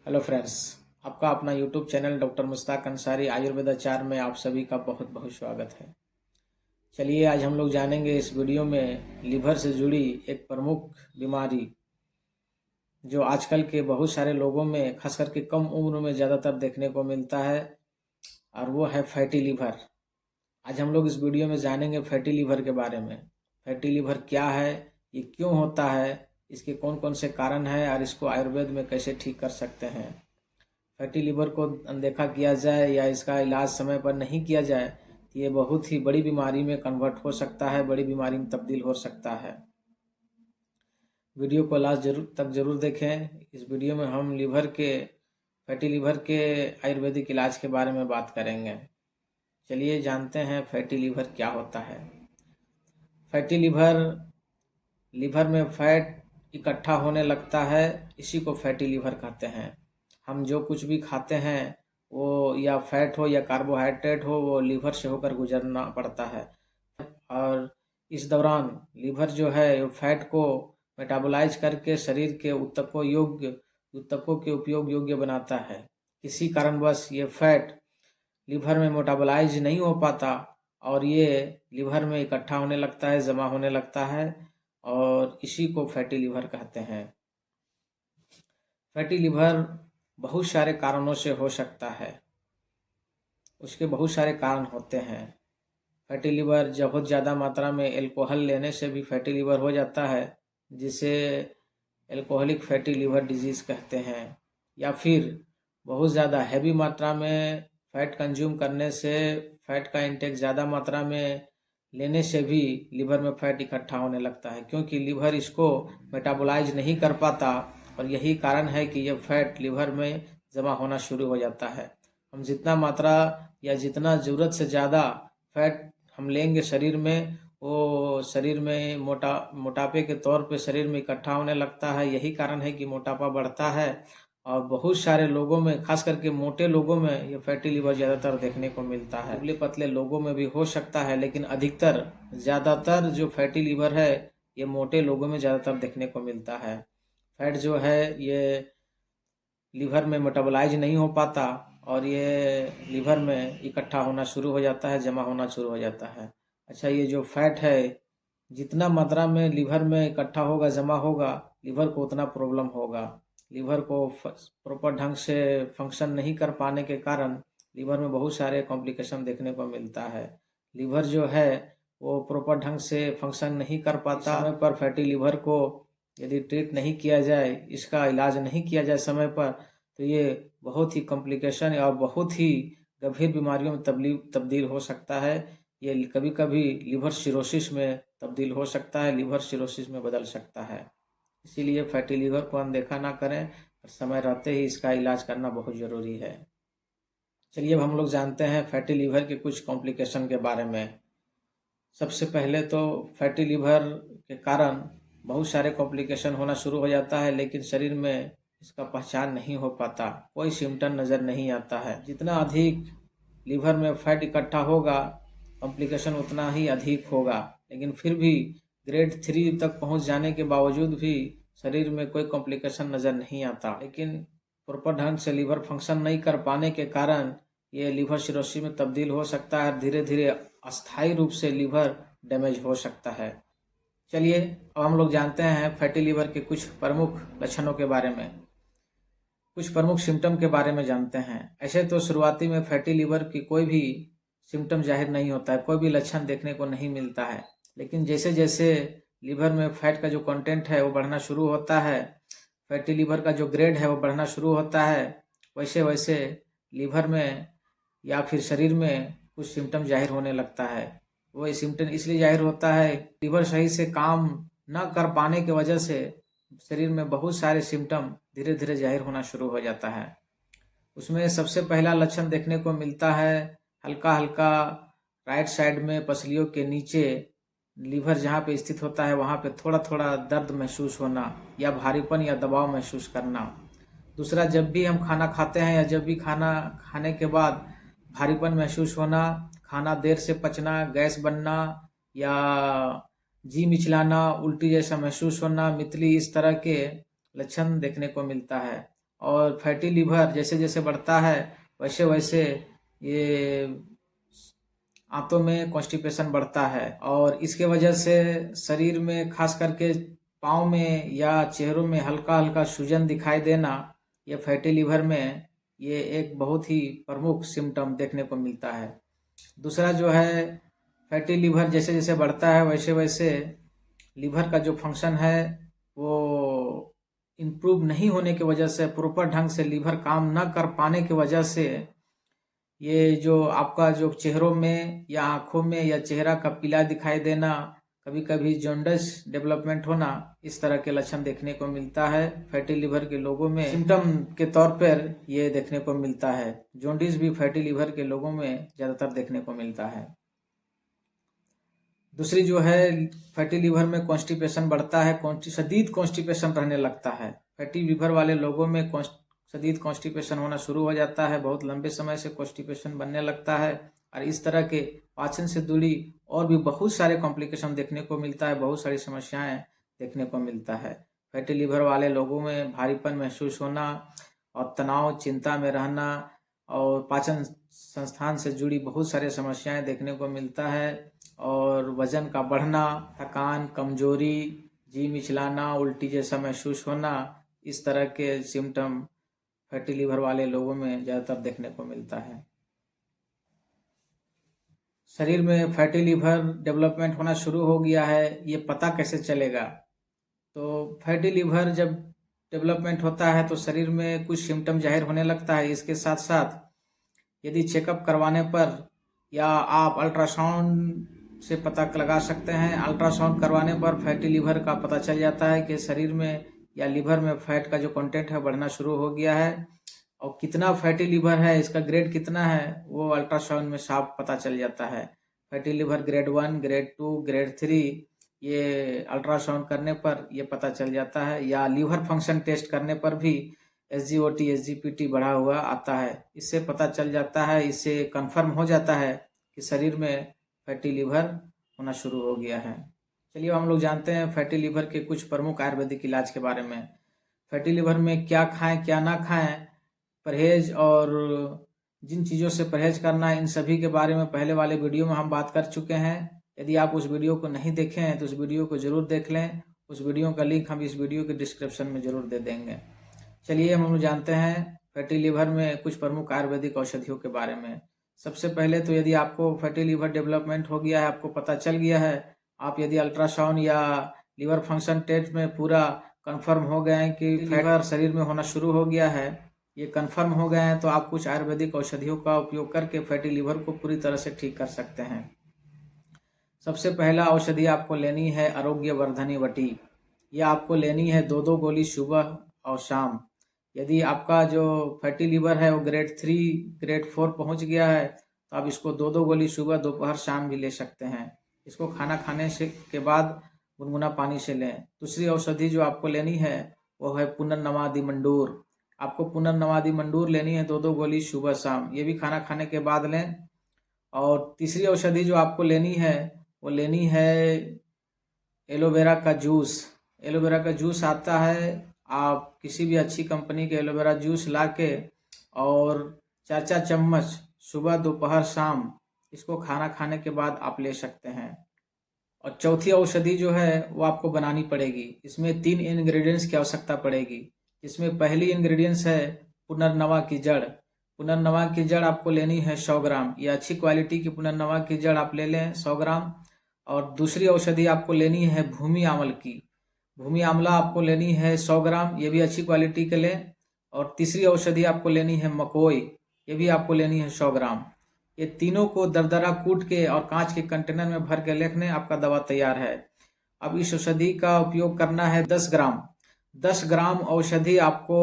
Hello friends, आपका अपना YouTube channel doctor Mushtaq Ansari आयुर्वेदाचार में आप सभी का बहुत बहुत स्वागत है। चलिए आज हम लोग जानेंगे इस वीडियो में लीवर से जुड़ी एक प्रमुख बीमारी जो आजकल के बहुत सारे लोगों में खास करके कम उम्र में ज़्यादातर देखने को मिलता है और वो है फैटी लीवर। आज हम लोग इस वीडियो में जानेंगे फैटी लीवर के बारे में। फैटी लीवर क्या है, ये क्यों होता है, इसके कौन कौन से कारण हैं और इसको आयुर्वेद में कैसे ठीक कर सकते हैं। फैटी लीवर को अनदेखा किया जाए या इसका इलाज समय पर नहीं किया जाए तो ये बहुत ही बड़ी बीमारी में कन्वर्ट हो सकता है, बड़ी बीमारी में तब्दील हो सकता है। वीडियो को लास्ट तक जरूर देखें। इस वीडियो में हम फैटी लीवर के आयुर्वेदिक इलाज के बारे में बात करेंगे। चलिए जानते हैं फैटी लीवर क्या होता है। फैटी लीवर में फैट इकट्ठा होने लगता है, इसी को फैटी लीवर कहते हैं। हम जो कुछ भी खाते हैं वो या फैट हो या कार्बोहाइड्रेट हो, वो लीवर से होकर गुजरना पड़ता है और इस दौरान लीवर जो है वो फैट को मेटाबोलाइज करके शरीर के ऊतकों के उपयोग योग्य बनाता है। किसी कारणवश ये फैट लीवर में मेटाबोलाइज नहीं हो पाता और ये लीवर में इकट्ठा होने लगता है, जमा होने लगता है और इसी को फैटी लीवर कहते हैं। फैटी लीवर बहुत सारे कारणों से हो सकता है, उसके बहुत सारे कारण होते हैं। फैटी लीवर बहुत ज़्यादा मात्रा में अल्कोहल लेने से भी फैटी लीवर हो जाता है, जिसे अल्कोहलिक फैटी लीवर डिजीज़ कहते हैं। या फिर बहुत ज़्यादा हैवी मात्रा में फैट कंज्यूम करने से, फैट का इंटेक ज़्यादा मात्रा में लेने से भी लीवर में फैट इकट्ठा होने लगता है, क्योंकि लीवर इसको मेटाबोलाइज नहीं कर पाता और यही कारण है कि यह फैट लीवर में जमा होना शुरू हो जाता है। हम जितना मात्रा या जितना ज़रूरत से ज़्यादा फैट हम लेंगे शरीर में, वो शरीर में मोटापे के तौर पे शरीर में इकट्ठा होने लगता है। यही कारण है कि मोटापा बढ़ता है और बहुत सारे लोगों में, खास करके मोटे लोगों में, ये फैटी लीवर ज़्यादातर देखने को मिलता है। दुबले पतले लोगों में भी हो सकता है, लेकिन ज़्यादातर जो फैटी लीवर है ये मोटे लोगों में ज़्यादातर देखने को मिलता है। फैट जो है ये लीवर में मेटाबोलाइज नहीं हो पाता और ये लीवर में इकट्ठा होना शुरू हो जाता है, जमा होना शुरू हो जाता है। अच्छा, ये जो फैट है जितना मात्रा में लीवर में इकट्ठा होगा, जमा होगा, लीवर को उतना प्रॉब्लम होगा। लीवर को प्रॉपर ढंग से फंक्शन नहीं कर पाने के कारण लीवर में बहुत सारे कॉम्प्लिकेशन देखने को मिलता है। लीवर जो है वो प्रॉपर ढंग से फंक्शन नहीं कर पाता। समय पर फैटी लीवर को यदि ट्रीट नहीं किया जाए, इसका इलाज नहीं किया जाए समय पर, तो ये बहुत ही कॉम्प्लिकेशन और बहुत ही गंभीर बीमारियों में तब्दील हो सकता है। ये कभी कभी लिवर सिरोसिस में तब्दील हो सकता है, लिवर सिरोसिस में बदल सकता है। इसीलिए फैटी लीवर को अनदेखा ना करें और समय रहते ही इसका इलाज करना बहुत ज़रूरी है। चलिए अब हम लोग जानते हैं फैटी लीवर के कुछ कॉम्प्लिकेशन के बारे में। सबसे पहले तो फैटी लीवर के कारण बहुत सारे कॉम्प्लिकेशन होना शुरू हो जाता है, लेकिन शरीर में इसका पहचान नहीं हो पाता, कोई सिम्टम नज़र नहीं आता है। जितना अधिक लीवर में फैट इकट्ठा होगा, कॉम्प्लिकेशन उतना ही अधिक होगा, लेकिन फिर भी ग्रेड 3 तक पहुंच जाने के बावजूद भी शरीर में कोई कॉम्प्लिकेशन नज़र नहीं आता। लेकिन प्रॉपर ढंग से लीवर फंक्शन नहीं कर पाने के कारण ये लीवर सिरोसिस में तब्दील हो सकता है, धीरे धीरे अस्थायी रूप से लीवर डैमेज हो सकता है। चलिए अब हम लोग जानते हैं फैटी लीवर के कुछ प्रमुख लक्षणों के बारे में, कुछ प्रमुख सिम्टम के बारे में जानते हैं। ऐसे तो शुरुआती में फैटी लीवर की कोई भी सिम्टम जाहिर नहीं होता है, कोई भी लक्षण देखने को नहीं मिलता है, लेकिन जैसे जैसे लीवर में फैट का जो कंटेंट है वो बढ़ना शुरू होता है, फैटी लीवर का जो ग्रेड है वो बढ़ना शुरू होता है, वैसे वैसे लीवर में या फिर शरीर में कुछ सिम्टम जाहिर होने लगता है। वो सिम्टम इसलिए जाहिर होता है, लीवर सही से काम न कर पाने की वजह से शरीर में बहुत सारे सिम्टम धीरे धीरे जाहिर होना शुरू हो जाता है। उसमें सबसे पहला लक्षण देखने को मिलता है हल्का हल्का राइट साइड में पसलियों के नीचे लीवर जहाँ पे स्थित होता है वहाँ पे थोड़ा थोड़ा दर्द महसूस होना या भारीपन या दबाव महसूस करना। दूसरा, जब भी हम खाना खाते हैं या जब भी खाना खाने के बाद भारीपन महसूस होना, खाना देर से पचना, गैस बनना या जी मिचलाना, उल्टी जैसा महसूस होना, मितली, इस तरह के लक्षण देखने को मिलता है। और फैटी लीवर जैसे जैसे बढ़ता है वैसे वैसे ये आंतों में कॉन्स्टिपेशन बढ़ता है, और इसके वजह से शरीर में खास करके पाँव में या चेहरों में हल्का हल्का सूजन दिखाई देना, ये फैटी लीवर में ये एक बहुत ही प्रमुख सिम्टम देखने को मिलता है। दूसरा जो है, फैटी लीवर जैसे जैसे बढ़ता है वैसे वैसे लीवर का जो फंक्शन है वो इम्प्रूव नहीं होने की वजह से, प्रॉपर ढंग से लीवर काम न कर पाने की वजह से ये जो आपका जो चेहरों में या आँखों में या चेहरा का पीला दिखाई देना, कभी कभी जॉन्डिस डेवलपमेंट होना, इस तरह के लक्षण देखने को मिलता है। फैटी लीवर के लोगों में सिम्टम के तौर पर ये देखने को मिलता है। जॉन्डिस भी फैटी लीवर के लोगों में ज़्यादातर देखने को मिलता है। दूसरी जो है, फैटी लीवर में कॉन्स्टिपेशन बढ़ता है, शदीद कॉन्स्टिपेशन रहने लगता है। फैटी लीवर वाले लोगों में शदीद कॉन्स्टिपेशन होना शुरू हो जाता है, बहुत लंबे समय से कॉन्स्टिपेशन बनने लगता है, और इस तरह के पाचन से जुड़ी और भी बहुत सारे कॉम्प्लिकेशन देखने को मिलता है, बहुत सारी समस्याएं देखने को मिलता है। फैटी लीवर वाले लोगों में भारीपन महसूस होना और तनाव, चिंता में रहना और पाचन संस्थान से जुड़ी बहुत सारी समस्याएं देखने को मिलता है, और वजन का बढ़ना, थकान, कमजोरी, जी मिचलाना, उल्टी जैसा महसूस होना, इस तरह के सिम्टम फैटी लीवर वाले लोगों में ज़्यादातर देखने को मिलता है। शरीर में फैटी लीवर डेवलपमेंट होना शुरू हो गया है, ये पता कैसे चलेगा? तो फैटी लीवर जब डेवलपमेंट होता है तो शरीर में कुछ सिम्टम जाहिर होने लगता है। इसके साथ साथ यदि चेकअप करवाने पर या आप अल्ट्रासाउंड से पता लगा सकते हैं, अल्ट्रासाउंड करवाने पर फैटी लीवर का पता चल जाता है कि शरीर में या लीवर में फैट का जो कंटेंट है बढ़ना शुरू हो गया है, और कितना फैटी लीवर है, इसका ग्रेड कितना है, वो अल्ट्रासाउंड में साफ पता चल जाता है। Fatty liver grade 1, grade 2, grade 3 ये अल्ट्रासाउंड करने पर ये पता चल जाता है, या लीवर फंक्शन टेस्ट करने पर भी SGOT, SGPT बढ़ा हुआ आता है। इससे पता चल जाता है, इससे कंफर्म हो जाता है कि शरीर में फैटी लीवर होना शुरू हो गया है। चलिए हम लोग जानते हैं फैटी लीवर के कुछ प्रमुख आयुर्वेदिक इलाज के बारे में। फैटी लीवर में क्या खाएं क्या ना खाएं, परहेज और जिन चीज़ों से परहेज करना है, इन सभी के बारे में पहले वाले वीडियो में हम बात कर चुके हैं। यदि आप उस वीडियो को नहीं देखे हैं तो उस वीडियो को ज़रूर देख लें। उस वीडियो का लिंक हम इस वीडियो के डिस्क्रिप्शन में ज़रूर दे देंगे। चलिए हम लोग जानते हैं फैटी लीवर में कुछ प्रमुख आयुर्वेदिक औषधियों के बारे में। सबसे पहले तो यदि आपको फैटी लीवर डेवलपमेंट हो गया है, आपको पता चल गया है, आप यदि अल्ट्रासाउंड या लीवर फंक्शन टेस्ट में पूरा कंफर्म हो गए हैं कि लीवर शरीर में होना शुरू हो गया है, ये कंफर्म हो गए हैं, तो आप कुछ आयुर्वेदिक औषधियों का उपयोग करके फैटी लीवर को पूरी तरह से ठीक कर सकते हैं। सबसे पहला औषधि आपको लेनी है आरोग्य वर्धनी वटी। ये आपको लेनी है 2-2 गोली सुबह और शाम। यदि आपका जो फैटी लीवर है वो ग्रेड 3, ग्रेड 4 पहुंच गया है तो आप इसको 2-2 गोली सुबह, दोपहर, शाम भी ले सकते हैं। इसको खाना खाने से के बाद गुनगुना पानी से लें। दूसरी औषधि जो आपको लेनी है वो है पुनर्नवादि मंडूर। आपको पुनर्नवादि मंडूर लेनी है 2-2 गोली सुबह शाम, ये भी खाना खाने के बाद लें। और तीसरी औषधि जो आपको लेनी है वो लेनी है एलोवेरा का जूस। एलोवेरा का जूस आता है, आप किसी भी अच्छी कंपनी के एलोवेरा जूस ला के और 4-4 चम्मच सुबह, दोपहर, शाम इसको खाना खाने के बाद आप ले सकते हैं। और चौथी औषधि जो है वो आपको बनानी पड़ेगी। इसमें 3 इंग्रेडिएंट्स की आवश्यकता पड़ेगी। इसमें पहली इंग्रेडिएंट्स है पुनर्नवा की जड़। पुनर्नवा की जड़ आपको लेनी है 100 ग्राम। ये अच्छी क्वालिटी की पुनर्नवा की जड़ आप ले लें 100 ग्राम। और दूसरी औषधि आपको लेनी है भूमि आंवल की। भूमि आंवला आपको लेनी है 100 ग्राम, ये भी अच्छी क्वालिटी के लें। और तीसरी औषधि आपको लेनी है मकोई, ये भी आपको लेनी है 100 ग्राम। ये तीनों को दरदरा कूट के और कांच के कंटेनर में भर के रख लें, आपका दवा तैयार है। अब इस औषधि का उपयोग करना है 10 ग्राम। 10 ग्राम औषधि आपको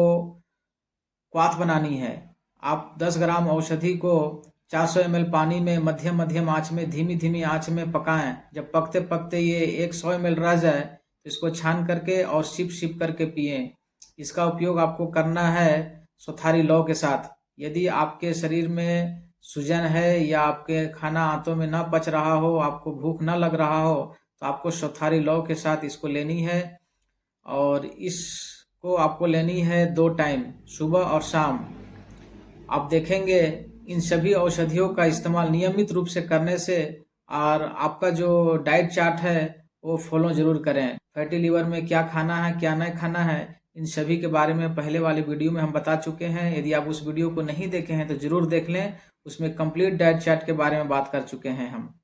क्वाथ बनानी है। आप 10 ग्राम औषधि को 400 ml पानी में मध्यम मध्यम आंच में, धीमी धीमी आंच में पकाएं। जब पकते पकते ये 100 ml रह जाए तो इसको छान करके और सिप सिप करके पिएं। इसका उपयोग आपको करना है सोथारी लौ के साथ। यदि आपके शरीर में सूजन है या आपके खाना आंतों में न पच रहा हो, आपको भूख न लग रहा हो, तो आपको सोथारी लौ के साथ इसको लेनी है। और इसको को आपको लेनी है 2 टाइम, सुबह और शाम। आप देखेंगे इन सभी औषधियों का इस्तेमाल नियमित रूप से करने से और आपका जो डाइट चार्ट है वो फॉलो जरूर करें। फैटी लीवर में क्या खाना है, क्या नहीं खाना है, इन सभी के बारे में पहले वाले वीडियो में हम बता चुके हैं। यदि आप उस वीडियो को नहीं देखे हैं तो जरूर देख लें, उसमें कंप्लीट डाइट चार्ट के बारे में बात कर चुके हैं हम।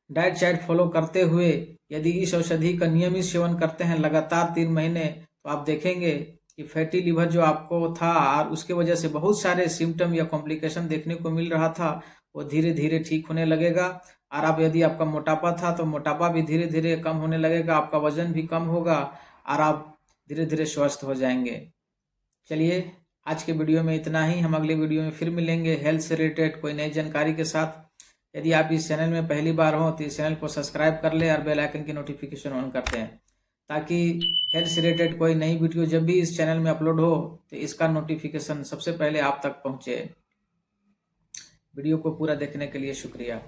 डाइट चार्ट फॉलो करते हुए यदि इस औषधि का नियमित सेवन करते हैं लगातार 3 महीने, तो आप देखेंगे कि फैटी लीवर जो आपको था और उसके वजह से बहुत सारे सिम्टम या कॉम्प्लिकेशन देखने को मिल रहा था, वो धीरे धीरे ठीक होने लगेगा। और आप यदि आपका मोटापा था तो मोटापा भी धीरे धीरे कम होने लगेगा, आपका वजन भी कम होगा और आप धीरे धीरे स्वस्थ हो जाएंगे। चलिए, आज के वीडियो में इतना ही। हम अगले वीडियो में फिर मिलेंगे हेल्थ से रिलेटेड कोई नई जानकारी के साथ। यदि आप इस चैनल में पहली बार हो तो इस चैनल को सब्सक्राइब कर ले और बेल आइकन की नोटिफिकेशन ऑन करते हैं, ताकि हेल्थ से रिलेटेड कोई नई वीडियो जब भी इस चैनल में अपलोड हो तो इसका नोटिफिकेशन सबसे पहले आप तक पहुंचे। वीडियो को पूरा देखने के लिए शुक्रिया।